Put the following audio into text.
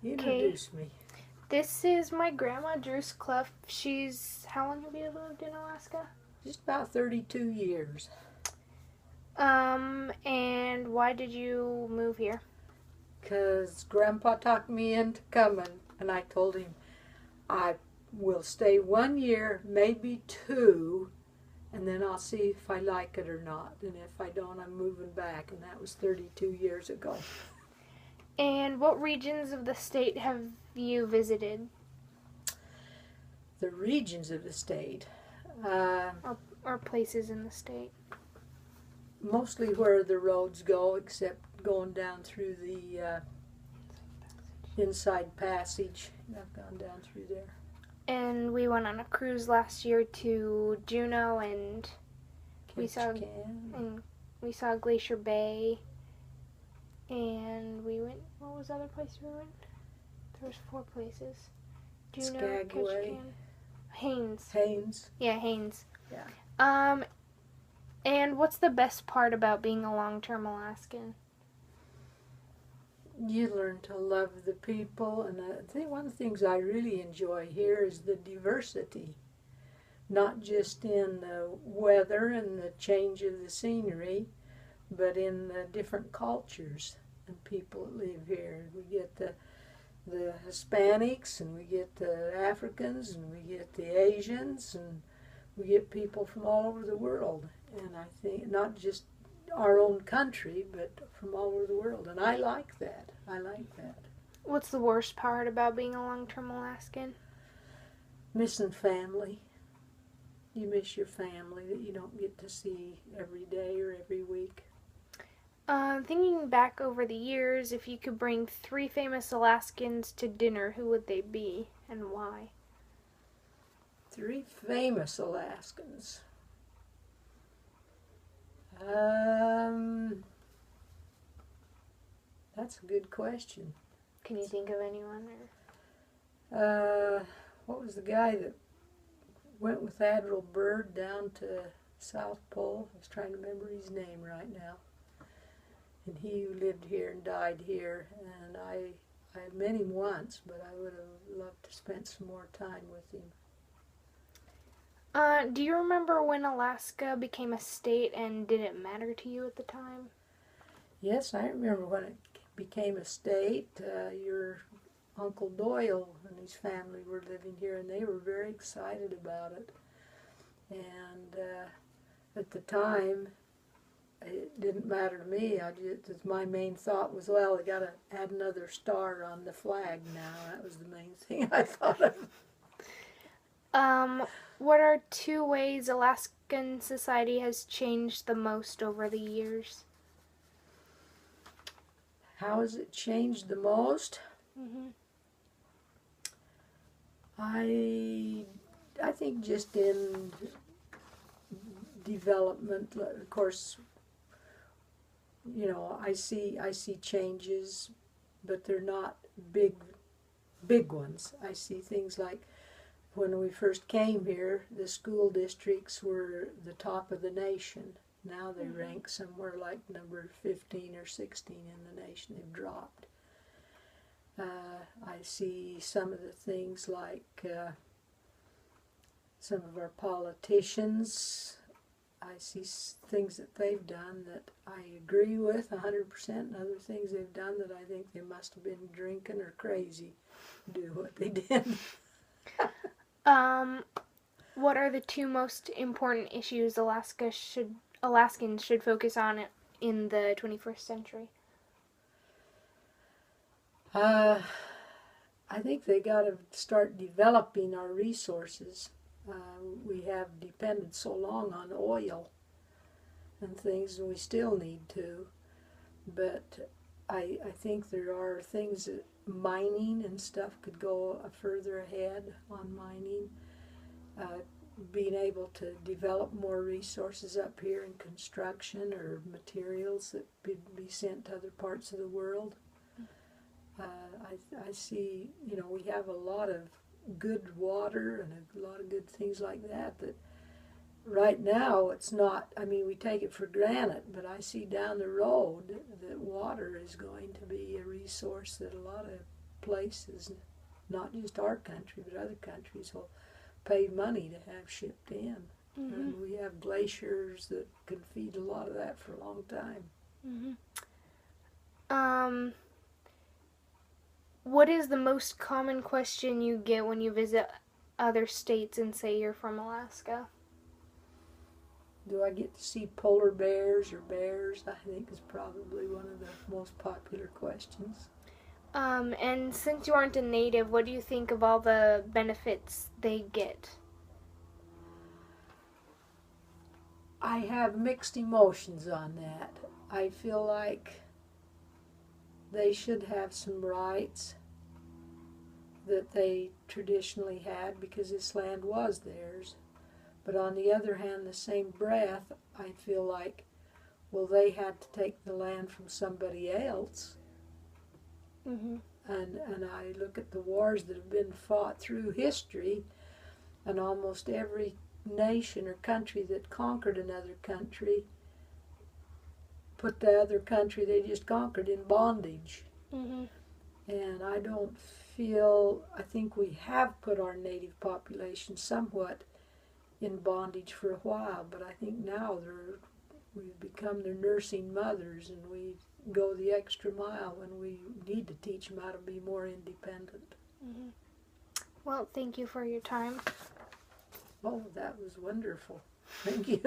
Introduce me. This is my grandma, Druce Clough. How long have you lived in Alaska? Just about 32 years. And why did you move here? Because Grandpa talked me into coming, and I told him I will stay 1 year, maybe 2, and then I'll see if I like it or not. And if I don't, I'm moving back, and that was 32 years ago. And what regions of the state have you visited? The regions of the state. Or places in the state? Mostly where the roads go, except going down through the inside passage. I've gone down through there. And we went on a cruise last year to Juneau, and we saw Glacier Bay, and we went. What was the other place we went? There was 4 places. Juneau, Skagway. Haines. Yeah, Haines. Yeah. And what's the best part about being a long-term Alaskan? You learn to love the people, and I think one of the things I really enjoy here is the diversity, not just in the weather and the change of the scenery, but in the different cultures and people that live here. We get the Hispanics, and we get the Africans, and we get the Asians, and we get people from all over the world. And I think not just our own country, but from all over the world. And I like that. What's the worst part about being a long-term Alaskan? Missing family. You miss your family that you don't get to see every day or every week. Thinking back over the years, if you could bring 3 famous Alaskans to dinner, who would they be and why? 3 famous Alaskans. That's a good question. Can you think of anyone? What was the guy that went with Admiral Byrd down to South Pole? I was trying to remember his name right now. And he lived here and died here, and I met him once, but I would have loved to spend some more time with him. Do you remember when Alaska became a state, and did it matter to you at the time? Yes, I remember when it became a state. Your Uncle Doyle and his family were living here, and they were very excited about it. And at the time, it didn't matter to me. My main thought was, well, I got to add another star on the flag now. That was the main thing I thought of. What are 2 ways Alaskan society has changed the most over the years? How has it changed the most? Mm-hmm. I think just in development, of course. You know, I see changes, but they're not big ones. I see things like when we first came here, the school districts were the top of the nation. Now they rank somewhere like number 15 or 16 in the nation. They've dropped. I see some of the things like some of our politicians. I see things that they've done that I agree with 100%, and other things they've done that I think they must have been drinking or crazy to do what they did. What are the 2 most important issues Alaskans should focus on in the 21st century? I think they got to start developing our resources. We have depended so long on oil and things, and we still need to. But I think there are things that mining and stuff could go further ahead on mining. Being able to develop more resources up here in construction or materials that could be sent to other parts of the world. I see, we have a lot of good water and a lot of good things like that right now it's not, we take it for granted, but I see down the road that water is going to be a resource that a lot of places, not just our country, but other countries will pay money to have shipped in. And we have glaciers that can feed a lot of that for a long time. What is the most common question you get when you visit other states and say you're from Alaska? Do I get to see polar bears or bears? I think is probably one of the most popular questions. And since you aren't a native, what do you think of all the benefits they get? I have mixed emotions on that. I feel like they should have some rights that they traditionally had because this land was theirs. But on the other hand, the same breath, I feel like, well, they had to take the land from somebody else. And I look at the wars that have been fought through history, and almost every nation or country that conquered another country put the other country they just conquered in bondage. And I don't feel, I think we have put our native population somewhat in bondage for a while, but I think now we've become their nursing mothers, and we go the extra mile when we need to teach them how to be more independent. Well, thank you for your time. Oh, that was wonderful. Thank you.